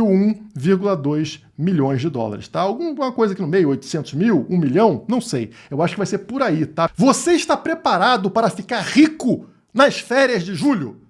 101,2 milhões de dólares, tá? Alguma coisa aqui no meio, 800 mil, 1 milhão, não sei. Eu acho que vai ser por aí, tá? Você está preparado para ficar rico nas férias de julho?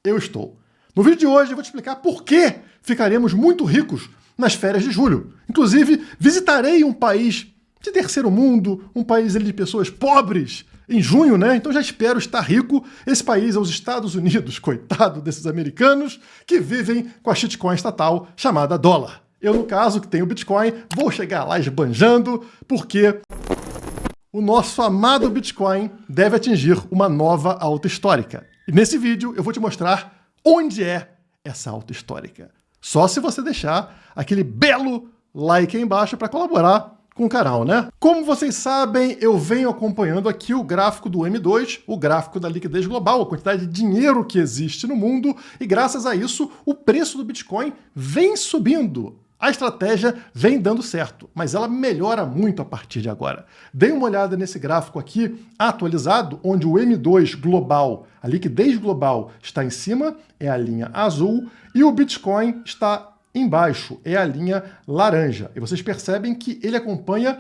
Eu estou. No vídeo de hoje eu vou te explicar por que ficaremos muito ricos nas férias de julho. Inclusive, visitarei um país de terceiro mundo, um país de pessoas pobres, em junho, né? Então já espero estar rico. Esse país é os Estados Unidos, coitado desses americanos que vivem com a shitcoin estatal chamada dólar. Eu, no caso, que tenho Bitcoin, vou chegar lá esbanjando, porque o nosso amado Bitcoin deve atingir uma nova alta histórica. E nesse vídeo eu vou te mostrar onde é essa alta histórica. Só se você deixar aquele belo like aí embaixo para colaborar com o canal, né? Como vocês sabem, eu venho acompanhando aqui o gráfico do M2, o gráfico da liquidez global, a quantidade de dinheiro que existe no mundo, e graças a isso, o preço do Bitcoin vem subindo. A estratégia vem dando certo, mas ela melhora muito a partir de agora. Dê uma olhada nesse gráfico aqui, atualizado, onde o M2 global, a liquidez global, está em cima, é a linha azul, e o Bitcoin está embaixo, é a linha laranja. E vocês percebem que ele acompanha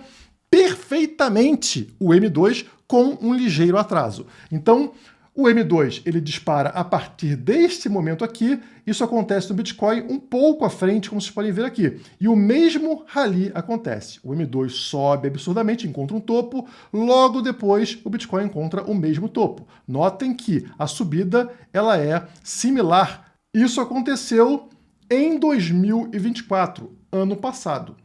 perfeitamente o M2 com um ligeiro atraso. Então, o M2 ele dispara a partir deste momento aqui, isso acontece no Bitcoin um pouco à frente, como vocês podem ver aqui. E o mesmo rally acontece. O M2 sobe absurdamente, encontra um topo, logo depois o Bitcoin encontra o mesmo topo. Notem que a subida ela é similar. Isso aconteceu em 2024, ano passado.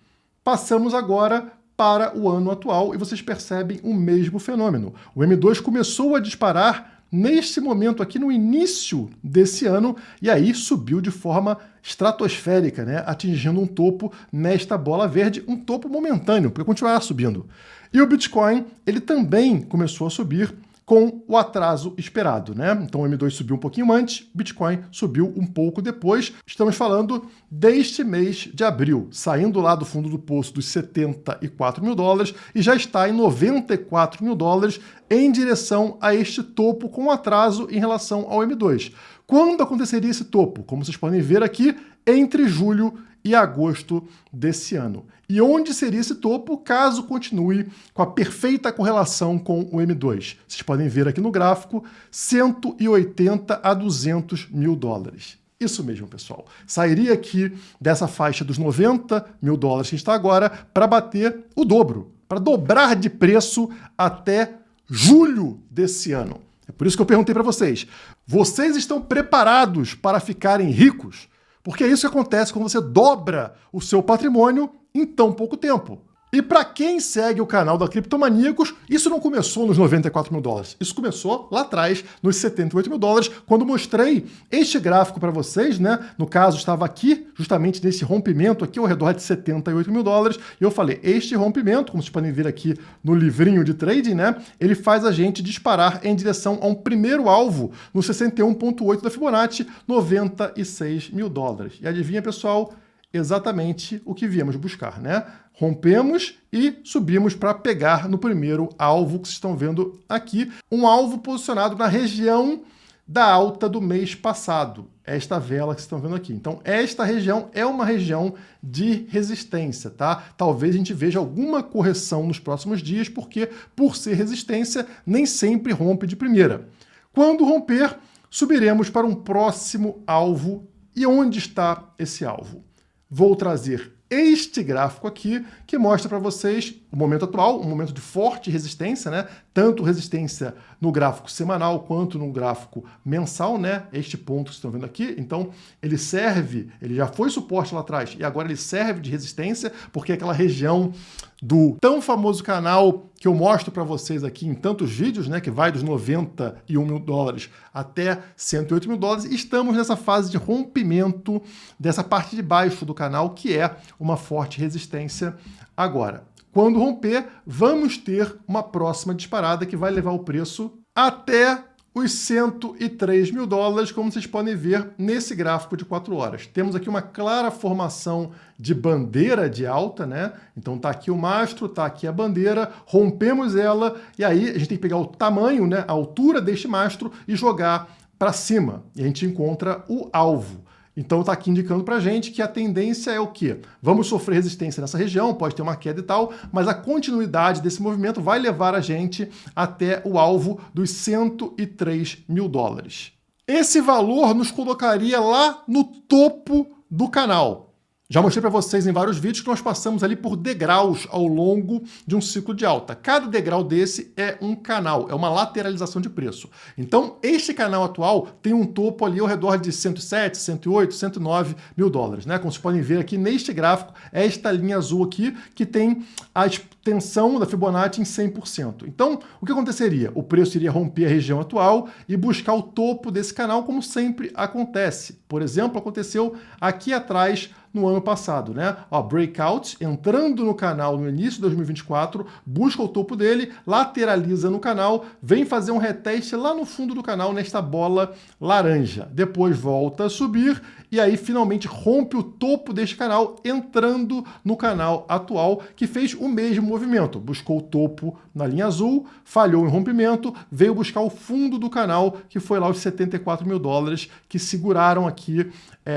Passamos agora para o ano atual e vocês percebem o mesmo fenômeno. O M2 começou a disparar neste momento aqui no início desse ano e aí subiu de forma estratosférica, né? Atingindo um topo nesta bola verde, um topo momentâneo, porque continuará subindo. E o Bitcoin, ele também começou a subir com o atraso esperado, né? Então o M2 subiu um pouquinho antes, Bitcoin subiu um pouco depois. Estamos falando deste mês de abril, saindo lá do fundo do poço dos 74 mil dólares e já está em 94 mil dólares em direção a este topo com atraso em relação ao M2. Quando aconteceria esse topo? Como vocês podem ver aqui, entre julho e agosto desse ano. E onde seria esse topo caso continue com a perfeita correlação com o M2? Vocês podem ver aqui no gráfico, 180 a 200 mil dólares. Isso mesmo, pessoal. Sairia aqui dessa faixa dos 90 mil dólares que está agora para bater o dobro, para dobrar de preço até julho desse ano. É por isso que eu perguntei para vocês, vocês estão preparados para ficarem ricos? Porque é isso que acontece quando você dobra o seu patrimônio em tão pouco tempo. E para quem segue o canal da Criptomaníacos, isso não começou nos 94 mil dólares. Isso começou lá atrás, nos 78 mil dólares, quando mostrei este gráfico para vocês, né? No caso, estava aqui, justamente nesse rompimento aqui, ao redor de 78 mil dólares. E eu falei, este rompimento, como vocês podem ver aqui no livrinho de trading, né? Ele faz a gente disparar em direção a um primeiro alvo no 61,8 da Fibonacci, 96 mil dólares. E adivinha, pessoal? Exatamente o que viemos buscar, né? Rompemos e subimos para pegar no primeiro alvo que vocês estão vendo aqui, um alvo posicionado na região da alta do mês passado, esta vela que vocês estão vendo aqui. Então, esta região é uma região de resistência, tá? Talvez a gente veja alguma correção nos próximos dias, porque, por ser resistência, nem sempre rompe de primeira. Quando romper, subiremos para um próximo alvo. E onde está esse alvo? Vou trazer este gráfico aqui, que mostra para vocês o momento atual, um momento de forte resistência, né? Tanto resistência no gráfico semanal quanto no gráfico mensal, né? Este ponto que vocês estão vendo aqui. Então, ele serve, ele já foi suporte lá atrás e agora ele serve de resistência, porque é aquela região do tão famoso canal que eu mostro para vocês aqui em tantos vídeos, né, que vai dos 91 mil dólares até 108 mil dólares, e estamos nessa fase de rompimento dessa parte de baixo do canal, que é uma forte resistência agora. Quando romper, vamos ter uma próxima disparada que vai levar o preço até os 103 mil dólares, como vocês podem ver nesse gráfico de 4 horas. Temos aqui uma clara formação de bandeira de alta, né? Então tá aqui o mastro, tá aqui a bandeira, rompemos ela e aí a gente tem que pegar o tamanho, né, a altura deste mastro e jogar para cima. E a gente encontra o alvo. Então está aqui indicando para a gente que a tendência é o quê? Vamos sofrer resistência nessa região, pode ter uma queda e tal, mas a continuidade desse movimento vai levar a gente até o alvo dos 103 mil dólares. Esse valor nos colocaria lá no topo do canal. Já mostrei para vocês em vários vídeos que nós passamos ali por degraus ao longo de um ciclo de alta. Cada degrau desse é um canal, é uma lateralização de preço. Então, este canal atual tem um topo ali ao redor de 107, 108, 109 mil dólares, né? Como vocês podem ver aqui neste gráfico, é esta linha azul aqui que tem a extensão da Fibonacci em 100%. Então, o que aconteceria? O preço iria romper a região atual e buscar o topo desse canal, como sempre acontece. Por exemplo, aconteceu aqui atrás no ano passado, né? Ó, breakout, entrando no canal no início de 2024, busca o topo dele, lateraliza no canal, vem fazer um reteste lá no fundo do canal, nesta bola laranja. Depois volta a subir e aí finalmente rompe o topo deste canal, entrando no canal atual, que fez o mesmo movimento. Buscou o topo na linha azul, falhou em rompimento, veio buscar o fundo do canal, que foi lá os 74 mil dólares, que seguraram aqui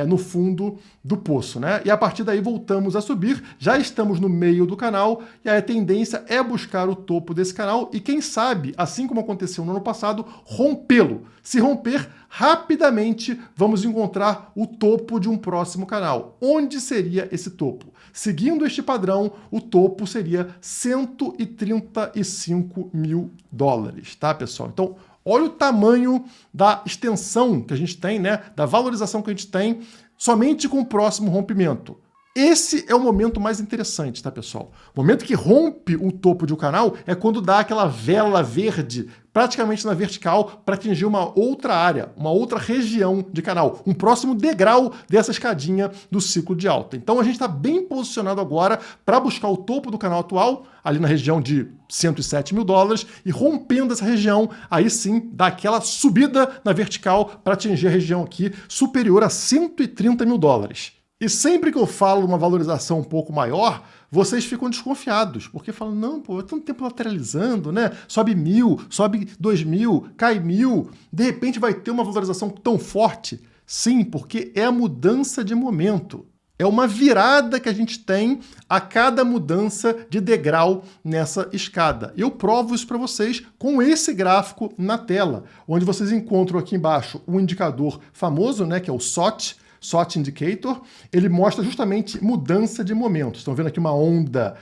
no fundo do poço, né? E a partir daí voltamos a subir, já estamos no meio do canal e a tendência é buscar o topo desse canal e quem sabe, assim como aconteceu no ano passado, rompê-lo. Se romper, rapidamente vamos encontrar o topo de um próximo canal. Onde seria esse topo? Seguindo este padrão, o topo seria 135 mil dólares, tá, pessoal? Então, olha o tamanho da extensão que a gente tem, né? Da valorização que a gente tem somente com o próximo rompimento. Esse é o momento mais interessante, tá, pessoal? O momento que rompe o topo de um canal é quando dá aquela vela verde praticamente na vertical para atingir uma outra área, uma outra região de canal, um próximo degrau dessa escadinha do ciclo de alta. Então a gente está bem posicionado agora para buscar o topo do canal atual, ali na região de 107 mil dólares, e rompendo essa região, aí sim dá aquela subida na vertical para atingir a região aqui superior a 130 mil dólares. E sempre que eu falo uma valorização um pouco maior, vocês ficam desconfiados, porque falam, não, pô, é tanto tempo lateralizando, né? Sobe 1.000, sobe 2.000, cai 1.000, de repente vai ter uma valorização tão forte? Sim, porque é a mudança de momento. É uma virada que a gente tem a cada mudança de degrau nessa escada. Eu provo isso para vocês com esse gráfico na tela, onde vocês encontram aqui embaixo o indicador famoso, né, que é o SOT Indicator. Ele mostra justamente mudança de momento. Estão vendo aqui uma onda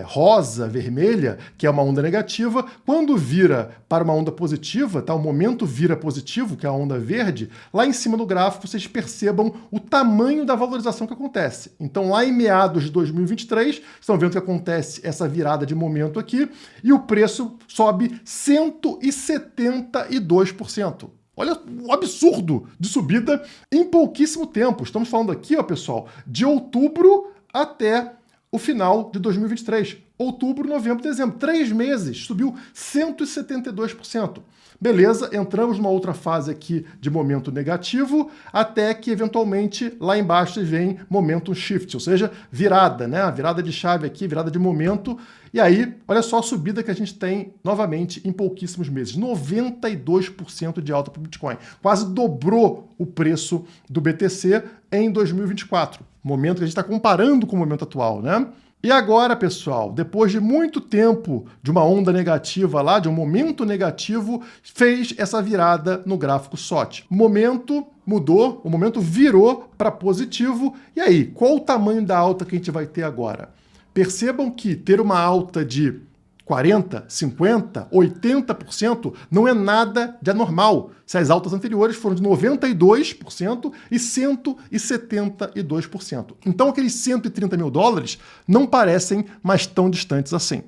rosa, vermelha, que é uma onda negativa. Quando vira para uma onda positiva, tá? O momento vira positivo, que é a onda verde, lá em cima do gráfico vocês percebam o tamanho da valorização que acontece. Então lá em meados de 2023, estão vendo que acontece essa virada de momento aqui, e o preço sobe 172%. Olha o absurdo de subida em pouquíssimo tempo. Estamos falando aqui, ó, pessoal, de outubro até o final de 2023. Outubro, novembro, dezembro. 3 meses, subiu 172%. Beleza, entramos numa outra fase aqui de momento negativo, até que, eventualmente, lá embaixo vem momentum shift, ou seja, virada, né? Virada de chave aqui, virada de momento. E aí, olha só a subida que a gente tem, novamente, em pouquíssimos meses. 92% de alta para o Bitcoin. Quase dobrou o preço do BTC em 2024. Momento que a gente está comparando com o momento atual, né? E agora, pessoal, depois de muito tempo de uma onda negativa lá, de um momento negativo, fez essa virada no gráfico SOT. O momento mudou, o momento virou para positivo. E aí, qual o tamanho da alta que a gente vai ter agora? Percebam que ter uma alta de 40%, 50%, 80% não é nada de anormal. Se as altas anteriores foram de 92% e 172%. Então aqueles 130 mil dólares não parecem mais tão distantes assim.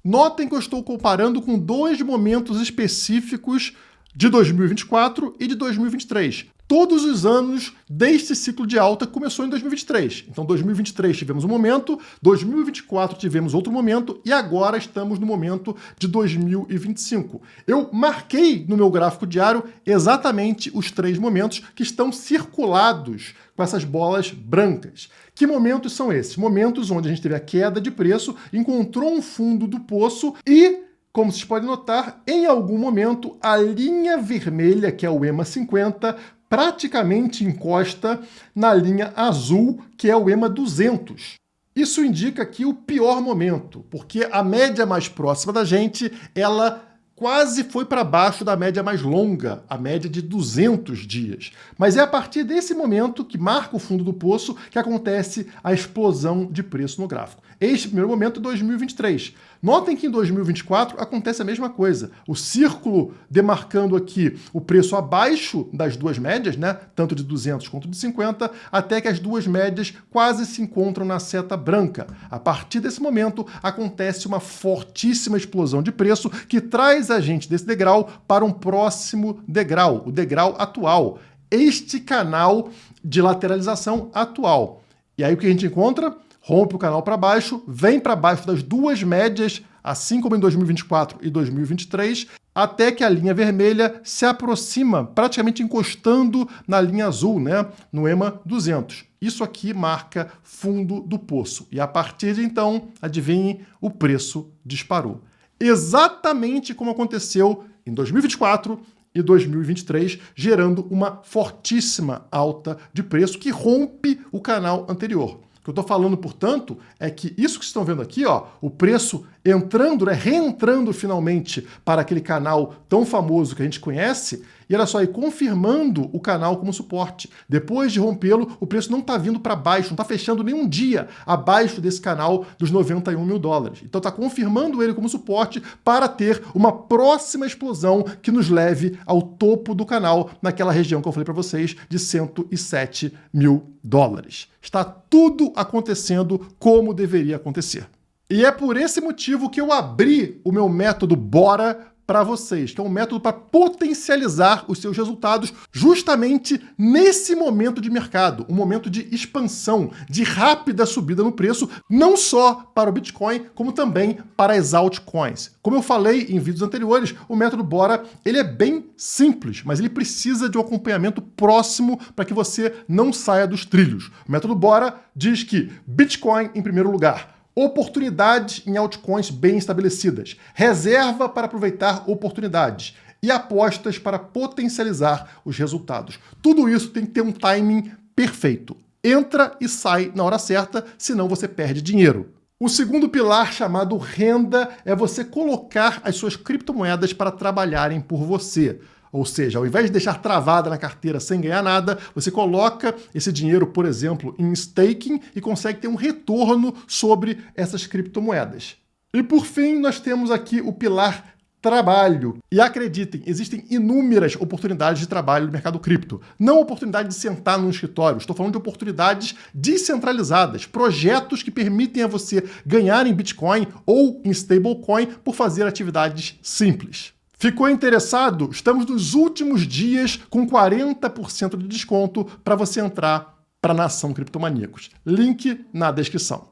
Notem que eu estou comparando com 2 momentos específicos de 2024 e de 2023. Todos os anos deste ciclo de alta começou em 2023. Então, 2023 tivemos um momento, 2024 tivemos outro momento e agora estamos no momento de 2025. Eu marquei no meu gráfico diário exatamente os 3 momentos que estão circulados com essas bolas brancas. Que momentos são esses? Momentos onde a gente teve a queda de preço, encontrou um fundo do poço e, como vocês podem notar, em algum momento a linha vermelha, que é o EMA 50, praticamente encosta na linha azul, que é o EMA 200. Isso indica aqui o pior momento, porque a média mais próxima da gente, ela quase foi para baixo da média mais longa, a média de 200 dias. Mas é a partir desse momento, que marca o fundo do poço, que acontece a explosão de preço no gráfico. Este primeiro momento é 2023. Notem que em 2024 acontece a mesma coisa. O círculo demarcando aqui o preço abaixo das duas médias, né, tanto de 200 quanto de 50, até que as duas médias quase se encontram na seta branca. A partir desse momento acontece uma fortíssima explosão de preço que traz a gente desse degrau para um próximo degrau, o degrau atual. Este canal de lateralização atual. E aí o que a gente encontra? Rompe o canal para baixo, vem para baixo das duas médias, assim como em 2024 e 2023, até que a linha vermelha se aproxima, praticamente encostando na linha azul, né, no EMA 200. Isso aqui marca fundo do poço. E a partir de então, adivinhem, o preço disparou. Exatamente como aconteceu em 2024 e 2023, gerando uma fortíssima alta de preço que rompe o canal anterior. O que eu estou falando, portanto, é que isso que vocês estão vendo aqui, ó, o preço entrando, né, reentrando finalmente para aquele canal tão famoso que a gente conhece, e olha só, e confirmando o canal como suporte. Depois de rompê-lo, o preço não está vindo para baixo, não está fechando nenhum dia abaixo desse canal dos 91 mil dólares. Então está confirmando ele como suporte para ter uma próxima explosão que nos leve ao topo do canal, naquela região que eu falei para vocês, de 107 mil dólares. Está tudo acontecendo como deveria acontecer. E é por esse motivo que eu abri o meu método Bora para vocês, que é um método para potencializar os seus resultados justamente nesse momento de mercado, um momento de expansão, de rápida subida no preço, não só para o Bitcoin, como também para as altcoins. Como eu falei em vídeos anteriores, o método Bora, ele é bem simples, mas ele precisa de um acompanhamento próximo para que você não saia dos trilhos. O método Bora diz que Bitcoin em primeiro lugar, oportunidades em altcoins bem estabelecidas, reserva para aproveitar oportunidades e apostas para potencializar os resultados. Tudo isso tem que ter um timing perfeito. Entra e sai na hora certa, senão você perde dinheiro. O segundo pilar, chamado renda, é você colocar as suas criptomoedas para trabalharem por você. Ou seja, ao invés de deixar travada na carteira sem ganhar nada, você coloca esse dinheiro, por exemplo, em staking e consegue ter um retorno sobre essas criptomoedas. E por fim, nós temos aqui o pilar trabalho. E acreditem, existem inúmeras oportunidades de trabalho no mercado cripto. Não oportunidade de sentar num escritório, estou falando de oportunidades descentralizadas, projetos que permitem a você ganhar em Bitcoin ou em stablecoin por fazer atividades simples. Ficou interessado? Estamos nos últimos dias com 40% de desconto para você entrar para a Nação Criptomaníacos. Link na descrição.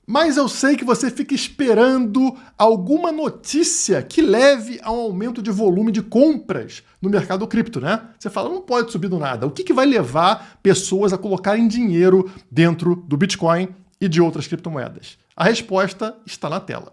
Mas eu sei que você fica esperando alguma notícia que leve a um aumento de volume de compras no mercado cripto, né? Você fala, não pode subir do nada. O que vai levar pessoas a colocarem dinheiro dentro do Bitcoin e de outras criptomoedas? A resposta está na tela.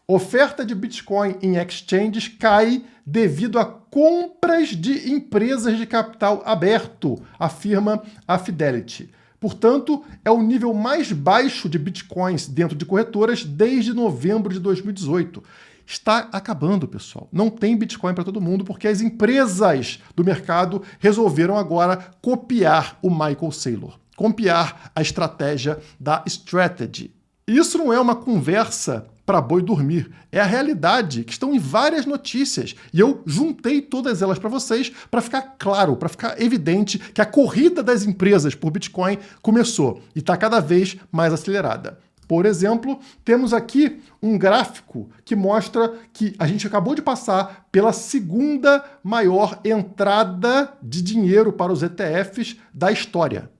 Oferta de Bitcoin em exchanges cai devido a compras de empresas de capital aberto, afirma a Fidelity. Portanto, é o nível mais baixo de Bitcoins dentro de corretoras desde novembro de 2018. Está acabando, pessoal. Não tem Bitcoin para todo mundo porque as empresas do mercado resolveram agora copiar o Michael Saylor, copiar a estratégia da Strategy. Isso não é uma conversa para boi dormir. É a realidade, que estão em várias notícias. E eu juntei todas elas para vocês para ficar claro, para ficar evidente que a corrida das empresas por Bitcoin começou e está cada vez mais acelerada. Por exemplo, temos aqui um gráfico que mostra que a gente acabou de passar pela segunda maior entrada de dinheiro para os ETFs da história.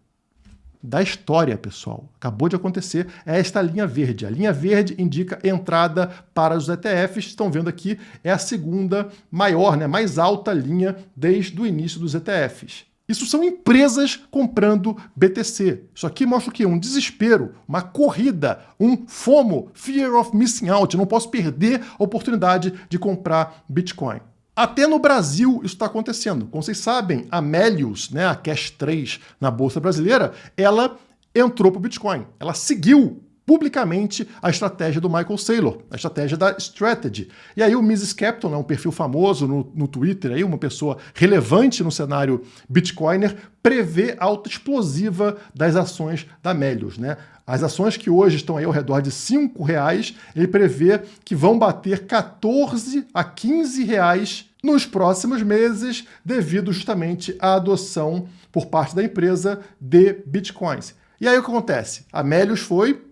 Da história, pessoal. Acabou de acontecer. É esta linha verde. A linha verde indica entrada para os ETFs. Estão vendo aqui, é a segunda maior, né, mais alta linha desde o início dos ETFs. Isso são empresas comprando BTC. Isso aqui mostra o quê? Um desespero, uma corrida, um FOMO, Fear of Missing Out. Eu não posso perder a oportunidade de comprar Bitcoin. Até no Brasil isso está acontecendo. Como vocês sabem, a Melius, né, a Cash 3 na Bolsa Brasileira, ela entrou para o Bitcoin. Ela seguiu publicamente a estratégia do Michael Saylor, a estratégia da Strategy. E aí o Mises Capital, né, um perfil famoso no Twitter, aí, uma pessoa relevante no cenário Bitcoiner, prevê alta explosiva das ações da Melius, né? As ações que hoje estão aí ao redor de R$5, ele prevê que vão bater 14 a 15 reais nos próximos meses, devido justamente à adoção por parte da empresa de Bitcoins. E aí o que acontece? A Melius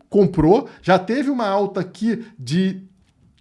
comprou, já teve uma alta aqui de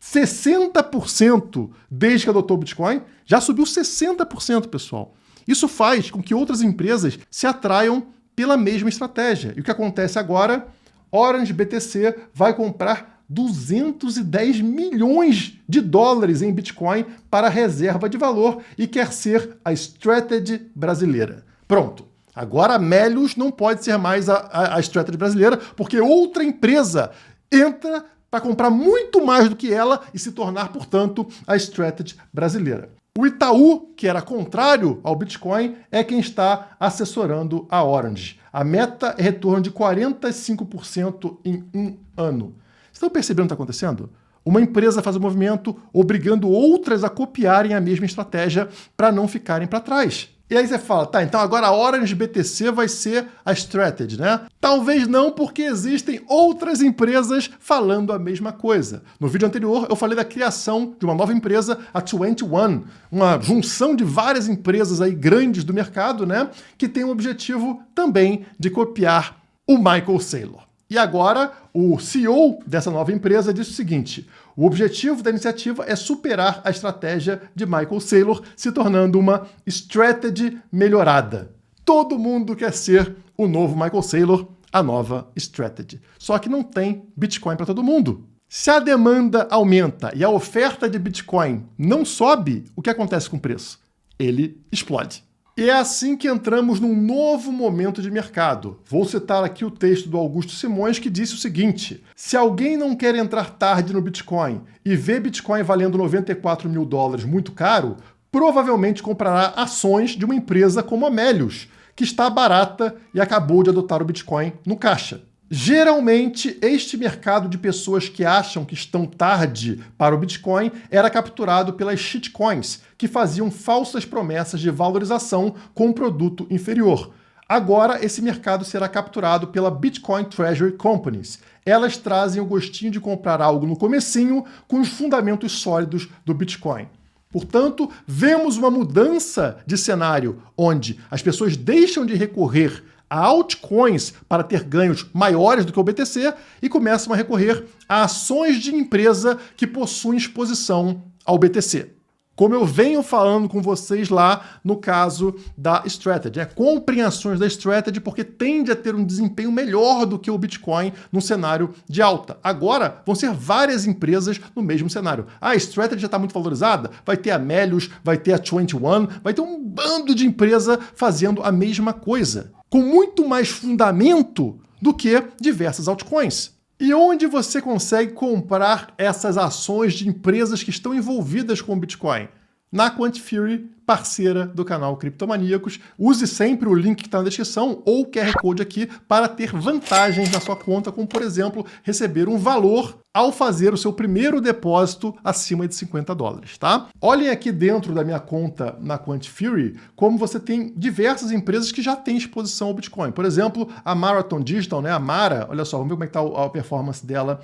60% desde que adotou o Bitcoin, já subiu 60%, pessoal. Isso faz com que outras empresas se atraiam pela mesma estratégia. E o que acontece agora? Orange BTC vai comprar 210 milhões de dólares em Bitcoin para reserva de valor e quer ser a Strategy brasileira. Pronto. Agora a Melius não pode ser mais a Strategy brasileira, porque outra empresa entra para comprar muito mais do que ela e se tornar, portanto, a Strategy brasileira. O Itaú, que era contrário ao Bitcoin, é quem está assessorando a Orange. A meta é retorno de 45% em um ano. Estão percebendo o que está acontecendo? Uma empresa faz um movimento obrigando outras a copiarem a mesma estratégia para não ficarem para trás. E aí você fala, tá, então agora a Orange BTC vai ser a Strategy, né? Talvez não, porque existem outras empresas falando a mesma coisa. No vídeo anterior, eu falei da criação de uma nova empresa, a 21, uma junção de várias empresas aí grandes do mercado, né? Que tem o objetivo também de copiar o Michael Saylor. E agora, o CEO dessa nova empresa disse o seguinte: o objetivo da iniciativa é superar a estratégia de Michael Saylor, se tornando uma strategy melhorada. Todo mundo quer ser o novo Michael Saylor, a nova strategy. Só que não tem Bitcoin para todo mundo. Se a demanda aumenta e a oferta de Bitcoin não sobe, o que acontece com o preço? Ele explode. E é assim que entramos num novo momento de mercado. Vou citar aqui o texto do Augusto Simões, que disse o seguinte: se alguém não quer entrar tarde no Bitcoin e vê Bitcoin valendo 94 mil dólares muito caro, provavelmente comprará ações de uma empresa como a Melius, que está barata e acabou de adotar o Bitcoin no caixa. Geralmente, este mercado de pessoas que acham que estão tarde para o Bitcoin era capturado pelas shitcoins, que faziam falsas promessas de valorização com um produto inferior. Agora, esse mercado será capturado pela Bitcoin Treasury Companies. Elas trazem o gostinho de comprar algo no comecinho com os fundamentos sólidos do Bitcoin. Portanto, vemos uma mudança de cenário onde as pessoas deixam de recorrer a altcoins para ter ganhos maiores do que o BTC e começam a recorrer a ações de empresa que possuem exposição ao BTC. Como eu venho falando com vocês lá no caso da Strategy. Comprem ações da Strategy porque tende a ter um desempenho melhor do que o Bitcoin num cenário de alta. Agora vão ser várias empresas no mesmo cenário. A Strategy já está muito valorizada, vai ter a Melius, vai ter a 21, vai ter um bando de empresa fazendo a mesma coisa, com muito mais fundamento do que diversas altcoins. E onde você consegue comprar essas ações de empresas que estão envolvidas com o Bitcoin? Na Quantifury, parceira do canal Criptomaníacos. Use sempre o link que está na descrição ou o QR Code aqui para ter vantagens na sua conta, como, por exemplo, receber um valor ao fazer o seu primeiro depósito acima de 50 dólares, tá? Olhem aqui dentro da minha conta na Quantifury como você tem diversas empresas que já têm exposição ao Bitcoin. Por exemplo, a Marathon Digital, né? A Mara, olha só, vamos ver como é que está a performance dela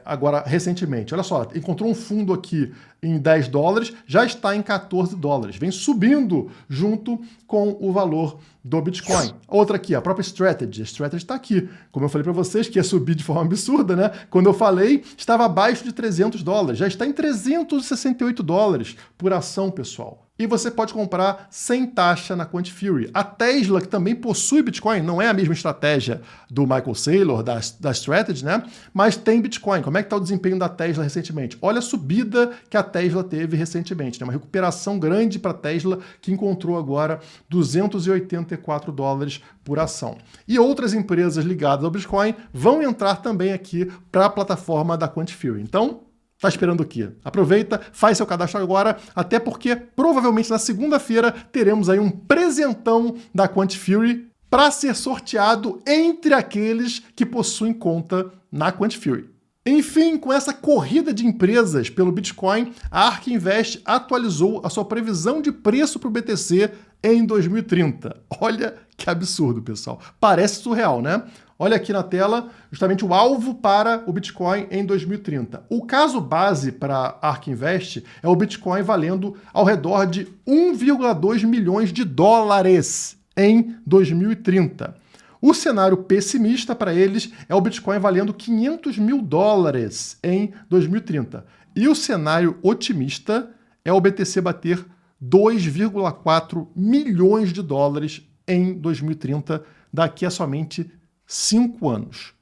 agora recentemente. Olha só, encontrou um fundo aqui em 10 dólares, já está em 14 dólares. Vem subindo junto com o valor do Bitcoin. Outra aqui, a própria Strategy. A Strategy está aqui. Como eu falei para vocês que ia subir de forma absurda, né? Quando eu falei, estava abaixo de 300 dólares. Já está em 368 dólares por ação, pessoal. E você pode comprar sem taxa na Quantifury. A Tesla, que também possui Bitcoin, não é a mesma estratégia do Michael Saylor, da Strategy, né? Mas tem Bitcoin. Como é que está o desempenho da Tesla recentemente? Olha a subida que a Tesla teve recentemente, né? Uma recuperação grande para a Tesla, que encontrou agora 284 dólares por ação. E outras empresas ligadas ao Bitcoin vão entrar também aqui para a plataforma da Quantifury. Então, Tá esperando o quê? Aproveita, faz seu cadastro agora, até porque provavelmente na segunda-feira teremos aí um presentão da Quant Fury para ser sorteado entre aqueles que possuem conta na Quant Fury. Enfim, com essa corrida de empresas pelo Bitcoin, a ARK Invest atualizou a sua previsão de preço para o BTC em 2030. Olha que absurdo, pessoal. Parece surreal, né? Olha aqui na tela, justamente o alvo para o Bitcoin em 2030. O caso base para a ARK Invest é o Bitcoin valendo ao redor de 1,2 milhões de dólares em 2030. O cenário pessimista para eles é o Bitcoin valendo 500 mil dólares em 2030. E o cenário otimista é o BTC bater 2,4 milhões de dólares em 2030, daqui a somente 5 anos.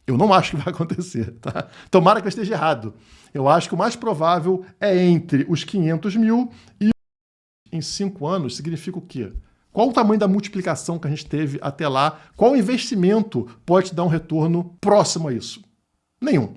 Eu não acho que vai acontecer, tá? Tomara que eu esteja errado. Eu acho que o mais provável é entre os 500 mil e em 5 anos significa o quê? Qual o tamanho da multiplicação que a gente teve até lá? Qual investimento pode dar um retorno próximo a isso? Nenhum.